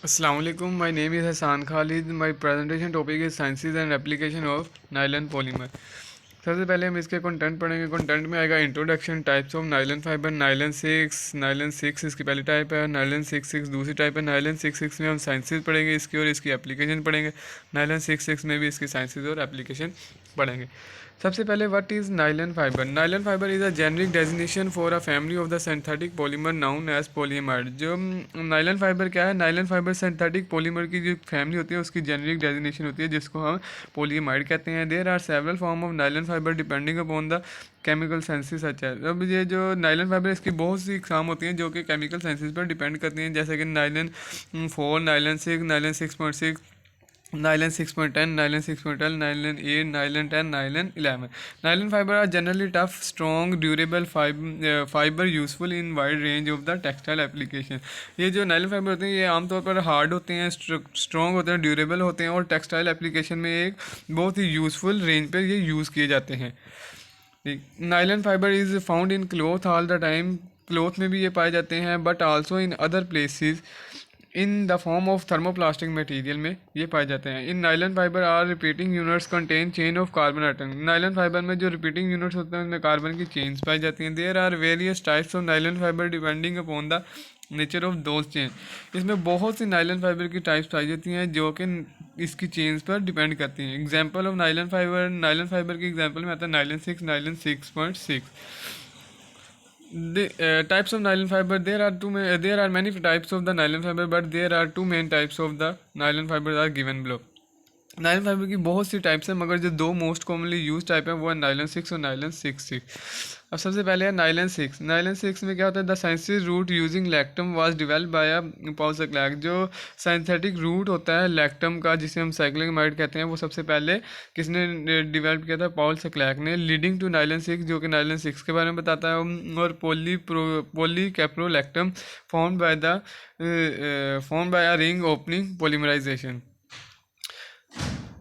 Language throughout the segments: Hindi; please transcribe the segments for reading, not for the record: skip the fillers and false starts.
Assalamualaikum. My name is Hassan Khalid. My presentation topic is sciences and application of nylon polymer. सबसे पहले हम इसके कंटेंट पढ़ेंगे। कंटेंट में आएगा introduction, types of nylon fibre, nylon six इसकी पहली टाइप है, नाइलन सिक्स सिक्स दूसरी टाइप है। नाइलन सिक्स सिक्स में हम साइंसेज पढ़ेंगे इसकी और इसकी एप्लीकेशन पढ़ेंगे। नाइलन सिक्स सिक्स में भी इसकी साइंसेज और एप्लीकेशन पढ़ेंगे। सबसे पहले what is nylon fibre. Nylon fibre is a generic designation for a family of the synthetic polymer known as polymer. जो नाइलन फाइबर क्या है, नाइलन फाइबर सिंथेटिक पॉलीमर की जो फैमिली होती है उसकी जेनरिक डेजिग्नेशन होती है जिसको हम पॉलीमाइड कहते हैं। There are several form of nylon fibre depending upon the chemical senses such है। अब ये जो नाइलन फाइबर इसकी बहुत सी इकसाम होती हैं जो कि केमिकल सेंसेस पर डिपेंड करती हैं, जैसे कि nylon 4, nylon 6, nylon 6.6, nylon 6.10, nylon 6.12, nylon 8, nylon 10, nylon 11। Nylon fibre are generally tough, strong, durable fibre useful in wide range of the textile application. ये जो नाइलन फाइबर होते हैं ये आमतौर पर हार्ड होते हैं, स्ट्रॉन्ग होते हैं, ड्यूरेबल होते हैं और टेक्सटाइल एप्लीकेशन में एक बहुत ही यूजफुल रेंज पर ये यूज़ किए जाते हैं। Nylon fibre is found in cloth all the time. Cloth में भी ये पाए जाते हैं but also in other places in the form of thermoplastic material में ये पाए जाते हैं। In nylon fibre are repeating units contain chain of carbon atom. Nylon fibre में जो रिपीटिंग यूनिट्स होते हैं उनमें कार्बन की चेन्स पाई जाती हैं। There are various types of nylon fibre depending upon the nature of those chain. इसमें बहुत सी नाइलन फाइबर की टाइप्स पाई जाती हैं जो कि इसकी चेन्स पर डिपेंड करती हैं। एग्जाम्पल ऑफ नाइलन फाइबर की एग्जाम्पल में आता है nylon 6, nylon 6.6। Types of nylon fiber, there are many types of the nylon fiber but there are two main types of the nylon fibers are given below। Nylon fibre की बहुत सी टाइप्स हैं मगर जो दो मोस्ट कॉमनली यूज टाइप है वो है नाइलन 6 और नाइलन 6.6। अब सबसे पहले है नाइलन 6। नाइलन 6 में क्या होता है, the scientific route using lactam was developed by Paul Schlack. जो साइंथेटिक रूट होता है लैक्टम का जिसे हम साइक्लिकमाइड कहते हैं वो सबसे पहले किसने डेवलप किया था, पॉल सेक्लैक ने। लीडिंग टू नाइलन 6 जो कि नाइलन 6 के बारे में बताता है। और polycaprolactam form by a ring opening polymerisation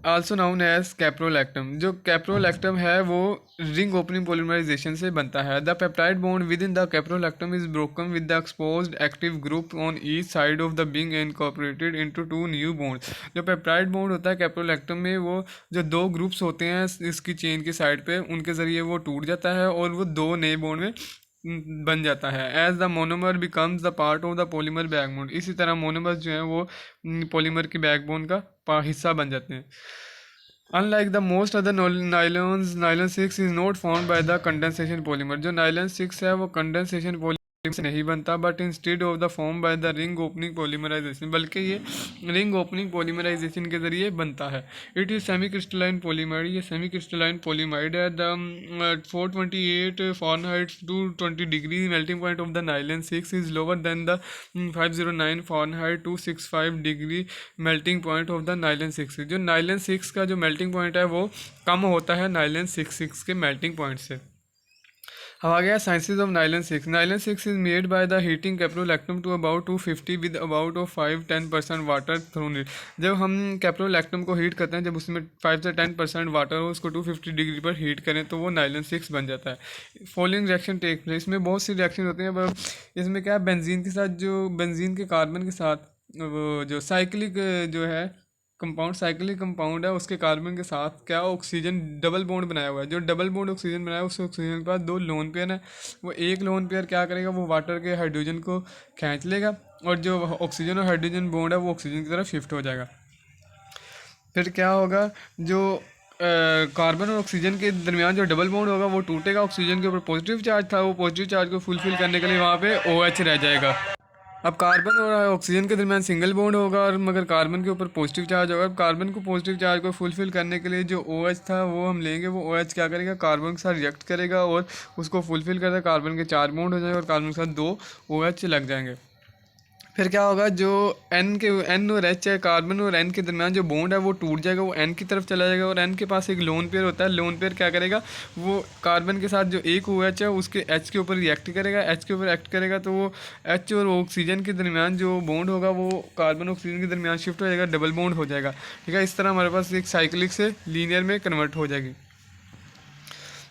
also known as caprolactam. जो कैप्रोलैक्टम है वो रिंग ओपनिंग पॉलीमराइजेशन से बनता है। The peptide bond within the caprolactam is broken with the exposed active group on each side of the being incorporated into two new bonds. जो पेप्टाइड बॉन्ड होता है कैप्रोलैक्टम में वो जो दो ग्रुप्स होते हैं इसकी चेन की साइड पे उनके ज़रिए वो टूट जाता है और वो दो नए बॉन्ड में बन जाता है। As the monomer becomes the part of the polymer backbone. इसी तरह मोनोमर्स जो हैं वो पॉलीमर की बैकबोन का हिस्सा बन जाते हैं। Unlike the most other nylons, nylon 6 is not formed by the condensation polymer. जो नाइलन 6 है वो कंडेंसेशन पॉलीमर से नहीं बनता but instead of the form by the ring opening polymerisation, बल्कि ये रिंग ओपनिंग पॉलीमराइजेशन के जरिए बनता है। It is semi crystalline polyamide. ये सेमी क्रिस्टलाइन पॉलीमाइड है। The 428 Fahrenheit to 20 degree melting point of the nylon 6 is lower than the 509 Fahrenheit 265 degree melting point of the nylon 6। जो नाइलन 6 का जो मेल्टिंग पॉइंट है वो कम होता है नाइलन 6 के मेल्टिंग पॉइंट से। अब आ गया sciences of nylon 6। Nylon 6 is made by the heating caprolactam to about 250 with about of 5-10% water through it. जब हम कैप्रोलैक्टम को हीट करते हैं, जब उसमें 5 से 10% वाटर हो उसको 250 डिग्री पर हीट करें तो वो नाइलन 6 बन जाता है। Following reaction take place. इसमें बहुत सी रिएक्शन होती हैं पर इसमें क्या है, बेंजीन के साथ जो बेंजीन के कार्बन के साथ वो जो साइक्लिक जो है कंपाउंड, साइक्लिक कंपाउंड है उसके कार्बन के साथ क्या ऑक्सीजन डबल बॉन्ड बनाया हुआ है। जो डबल बॉन्ड ऑक्सीजन बनाया है उस ऑक्सीजन के पास दो लोन पेयर है। वो एक लोन पेयर क्या करेगा, वो वाटर के हाइड्रोजन को खींच लेगा और जो ऑक्सीजन और हाइड्रोजन बॉन्ड है वो ऑक्सीजन की तरफ शिफ्ट हो जाएगा। फिर क्या होगा, जो कार्बन और ऑक्सीजन के दरमियान जो डबल बॉन्ड होगा वो टूटेगा। ऑक्सीजन के ऊपर पॉजिटिव चार्ज था, वो पॉजिटिव चार्ज को फुलफिल करने के लिए वहाँ पे OH रह जाएगा। अब कार्बन और ऑक्सीजन के दरमियान सिंगल बॉन्ड होगा और मगर कार्बन के ऊपर पॉजिटिव चार्ज होगा। अब कार्बन को पॉजिटिव चार्ज को फुलफिल करने के लिए जो OH था वो हम लेंगे। वो OH क्या करेगा, कार्बन के साथ रिएक्ट करेगा और उसको फुलफिल करेगा। कार्बन के 4 बॉन्ड हो जाएंगे और कार्बन के साथ 2 OH लग जाएंगे। फिर क्या होगा, जो N और H है, कार्बन और N के दरमियान जो बॉन्ड है वो टूट जाएगा, वो N की तरफ चला जाएगा और N के पास एक लोन पेयर होता है। लोन पेयर क्या करेगा, वो कार्बन के साथ जो एक OH है उसके H के ऊपर रिएक्ट करेगा। H के ऊपर एक्ट करेगा तो वो H और ऑक्सीजन के दरमियान जो बॉन्ड होगा वो कार्बन ऑक्सीजन के दरमियान शिफ्ट हो जाएगा, डबल बॉन्ड हो जाएगा। ठीक है, इस तरह हमारे पास एक साइक्लिक से लीनियर में कन्वर्ट हो जाएगी।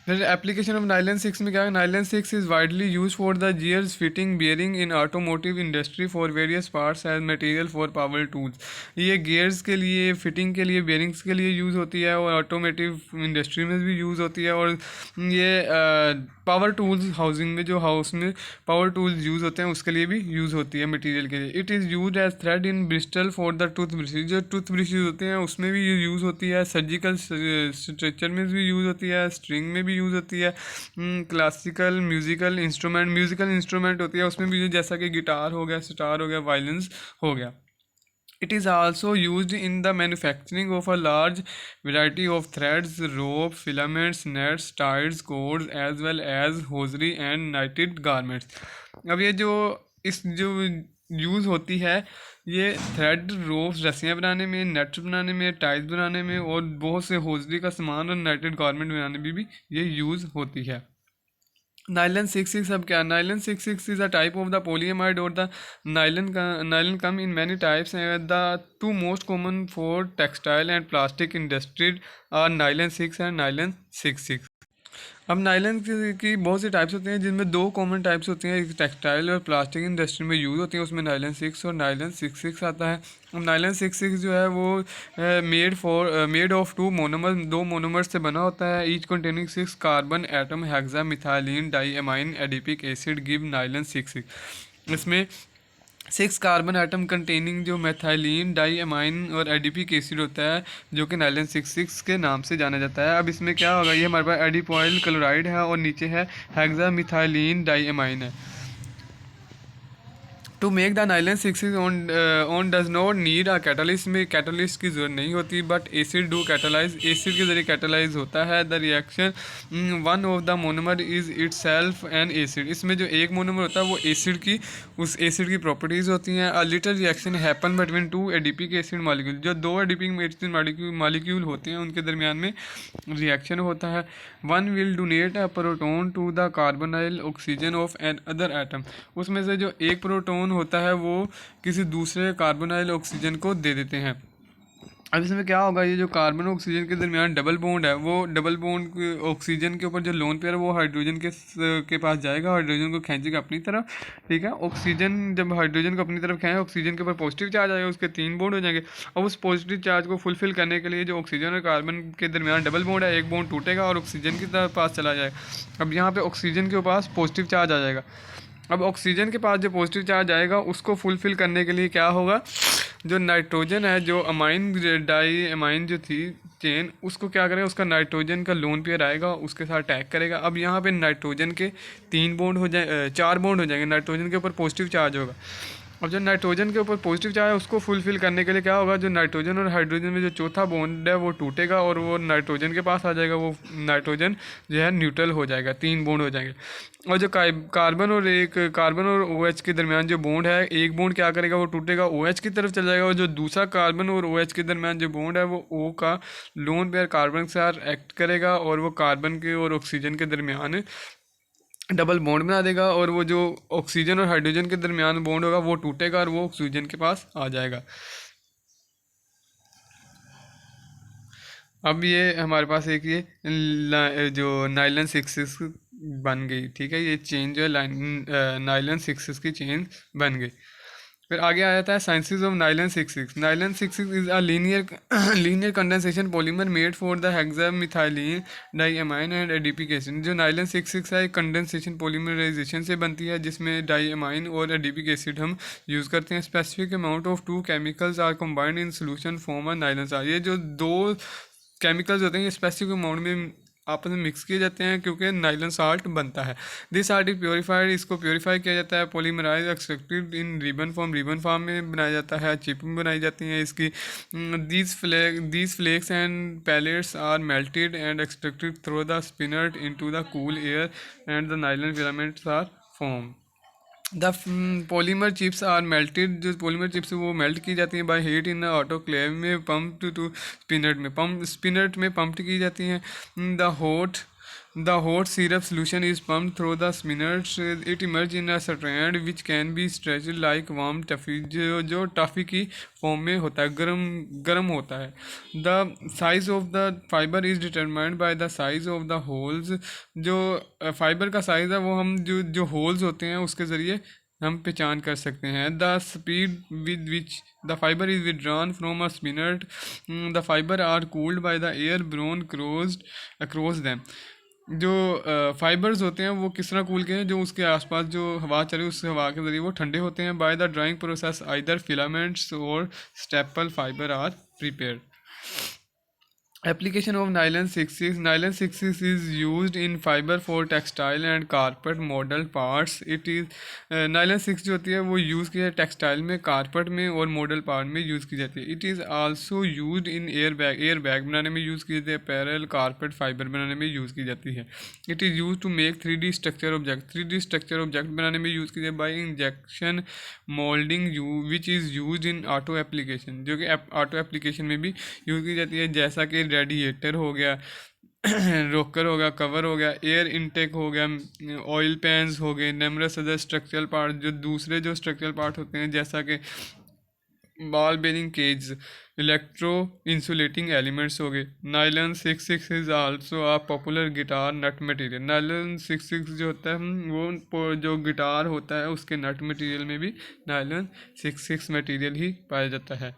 फिर एप्लीकेशन ऑफ नाइलन सिक्स में क्या है, nylon six is widely use for the gears fitting bearing in automotive industry for various parts as material for power tools. ये गियर्स के लिए, फिटिंग के लिए, बियरिंग्स के लिए यूज़ होती है और ऑटोमोटिव इंडस्ट्री में भी यूज़ होती है। और ये पावर टूल्स हाउसिंग में, जो हाउस में पावर टूल्स यूज़ होते हैं उसके लिए भी यूज़ होती है मटेरियल के लिए। It is use as thread in bristle for the tooth brushes, जो टूथ ब्रशेज होते हैं उसमें भी ये यूज़ होती है। सर्जिकल स्ट्रेचर में भी यूज़ होती है, स्ट्रिंग में भी यूज़ होती है। क्लासिकल म्यूज़िकल इंस्ट्रूमेंट होती है उसमें भी, जैसा कि गिटार हो गया, सितार हो गया, वायलिन्स हो गया। It is also used in the manufacturing of a large variety of threads, rope, filaments, nets, ties, cords, as well as hosiery and knitted garments. अब ये जो जो यूज़ होती है, ये थ्रेड, रोप्स, रस्सियाँ बनाने में, नेट्स बनाने में, टाइज बनाने में और बहुत से हौजरी का सामान और नाइटेड गारमेंट बनाने में भी ये यूज़ होती है। नाइलन सिक्स सिक्स अब क्या, nylon six six is a type of the polyamide और the nylon come in many types and the two most common for textile and plastic industries are nylon six and nylon six six. अब नाइलन की बहुत सी टाइप्स होती हैं, जिनमें दो कॉमन टाइप्स होती हैं, एक टेक्सटाइल और प्लास्टिक इंडस्ट्री में यूज़ होती है, उसमें नाइलन सिक्स और नाइलन सिक्स सिक्स आता है। अब नाइलन सिक्स सिक्स जो है वो मेड ऑफ टू मोनोमर, दो मोनोमर्स से बना होता है, each containing six carbon atom hexamethylene diamine adipic acid give nylon six six. इसमें सिक्स कार्बन आइटम कंटेनिंग जो मेथाइलिन डाईएमाइन और एडिपिक एसिड होता है, जो कि नाइलन सिक्स सिक्स के नाम से जाना जाता है। अब इसमें क्या होगा, ये हमारे पास एडिपोइल क्लोराइड है और नीचे है हेक्सा मिथाइलिन डाईएमाइन है। To make the nylon six one does not need a catalyst, में कैटलिस्ट की जरूरत नहीं होती, but acid do catalyse, acid के जरिए कैटलाइज होता है। The reaction one of the monomer is itself an acid, इसमें जो एक मोनोमर होता है वो एसिड की, उस एसिड की प्रॉपर्टीज़ होती हैं। A little reaction happen between two ADP के एसिड मॉलिक्यूल, जो दो एडीपी एसिड मॉलिक्यूल होते हैं उनके दरमियान में रिएक्शन होता है। One will donate a proton to the carbonyl oxygen of another atom, उसमें से जो एक प्रोटोन होता है वो किसी दूसरे कार्बोनाइल ऑक्सीजन को दे देते हैं। अब इसमें क्या होगा, ये जो कार्बन ऑक्सीजन के दरमियान डबल बॉन्ड है, वो डबल बॉन्ड ऑक्सीजन के ऊपर जो लोन पेयर है वो हाइड्रोजन के पास जाएगा, हाइड्रोजन को खींचेगा अपनी तरफ, ठीक है। ऑक्सीजन जब हाइड्रोजन को अपनी तरफ खींचे, ऑक्सीजन के ऊपर पॉजिटिव चार्ज आएगा, उसके तीन बॉन्ड हो जाएंगे। अब उस पॉजिटिव चार्ज को फुलफिल करने के लिए जो ऑक्सीजन और कार्बन के दरमियान डबल बॉन्ड है, एक बॉन्ड टूटेगा और ऑक्सीजन की तरफ पास चला जाएगा। अब यहाँ पर ऑक्सीजन के पास पॉजिटिव चार्ज आ जाएगा। अब ऑक्सीजन के पास जो पॉजिटिव चार्ज आएगा उसको फुलफिल करने के लिए क्या होगा, जो नाइट्रोजन है, जो अमाइन डाई अमाइन जो थी चेन, उसको क्या करेगा, उसका नाइट्रोजन का लोन पेयर आएगा, उसके साथ अटैक करेगा। अब यहाँ पे नाइट्रोजन के तीन बॉन्ड हो जाए, चार बॉन्ड हो जाएंगे, नाइट्रोजन के ऊपर पॉजिटिव चार्ज होगा। अब जो नाइट्रोजन के ऊपर पॉजिटिव चार्ज है उसको फुलफिल करने के लिए क्या होगा, जो नाइट्रोजन और हाइड्रोजन में जो चौथा बॉन्ड है वो टूटेगा और वो नाइट्रोजन के पास आ जाएगा, वो नाइट्रोजन जो है न्यूट्रल हो जाएगा, तीन बॉन्ड हो जाएंगे। और जो कार्बन और OH के दरमियान जो बॉन्ड है, एक बॉन्ड क्या करेगा, वो टूटेगा, OH की तरफ चला जाएगा, और जो दूसरा कार्बन और OH के दरमियान जो बॉन्ड है वो O का लोन पेयर कार्बन के साथ एक्ट करेगा और वो कार्बन के और ऑक्सीजन के दरमियान डबल बॉन्ड बना देगा, और वो जो ऑक्सीजन और हाइड्रोजन के दरमियान बॉन्ड होगा वो टूटेगा और वो ऑक्सीजन के पास आ जाएगा। अब ये हमारे पास एक ये जो नाइलन सिक्स बन गई, ठीक है, ये चेन जो है नाइलन सिक्स की चेन बन गई। फिर आगे आ जाता है sciences of nylon six six. Nylon six six is a linear condensation polymer made for the hexamethylene diamine and adipic acid. जो नाइलन सिक्स सिक्स है, कंडेंसेशन पॉलीमराइजेशन से बनती है, जिसमें डाईएमाइन और एडिपिक एसिड हम यूज़ करते हैं। Specific amount of two chemicals are combined in solution form a nylon salt. ये जो दो केमिकल्स होते हैं ये स्पेसिफिक अमाउंट में आपस में मिक्स किए जाते हैं क्योंकि नाइलन साल्ट बनता है। दिस साल्ट इज प्योरीफाइड, इसको प्योरीफाई किया जाता है। पॉलीमराइज एक्सट्रैक्टेड इन रिबन फॉर्म में बनाया जाता है, चिप में बनाई जाती हैं इसकी। These flakes and pellets are melted and extracted through the spinner into the cool air and the nylon filaments are form. The polymer chips are melted, जो पॉलीमर चिप्स वो मेल्ट की जाती हैं बाय हीट इन ऑटोक्लेव में, पम्प टू स्पिनट में पंप की जाती हैं। The hot The hot syrup solution is pumped through the spinach. It emerges in a strand which can be stretched like warm toffee, जो टॉफ़ी की फॉर्म में होता है, गर्म गर्म होता है. The size of the fiber is determined by the size of the holes. जो फाइबर का साइज़ है वो हम जो होल्स होते हैं उसके ज़रिए हम पहचान कर सकते हैं. The speed with which the fibre is withdrawn from a spinner. The fibre are cooled by the air blown across them. जो फाइबर्स होते हैं वो किस तरह कूल के हैं, जो उसके आसपास जो हवा चल रही है उस हवा के ज़रिए वो ठंडे होते हैं. By the drawing process either filaments or staple fibre are prepared. Application of nylon 66. Nylon 66 is used in fiber for textile and carpet model parts. It is nylon 6 जो होती है वो यूज़ की जाती है टेक्सटाइल में, कारपेट में और मॉडल पार्ट में यूज़ की जाती है. It is also used in air bag बनाने में यूज़ की जाती है. पैरल कारपेट फाइबर बनाने में यूज़ की जाती है. It is use to make 3D structure object. 3D structure object बनाने में यूज़ की जाती है by injection moulding which is use in auto application, जो कि ऑटो एप्लीकेशन में भी यूज़ की जाती है, जैसा कि रेडिएटर हो गया, रोकर हो गया, कवर हो गया, एयर इनटेक हो गया, ऑयल पैन्स हो गए, नमरस अदर स्ट्रक्चरल पार्ट, जो दूसरे जो स्ट्रक्चरल पार्ट होते हैं जैसा कि ball bearing cage, electro insulating elements हो गए. Nylon 66 is also a popular guitar nut material. Nylon 66 जो होता है वो जो गिटार होता है उसके नट मटेरियल में भी नाइलन 66 मटेरियल ही पाया जाता है.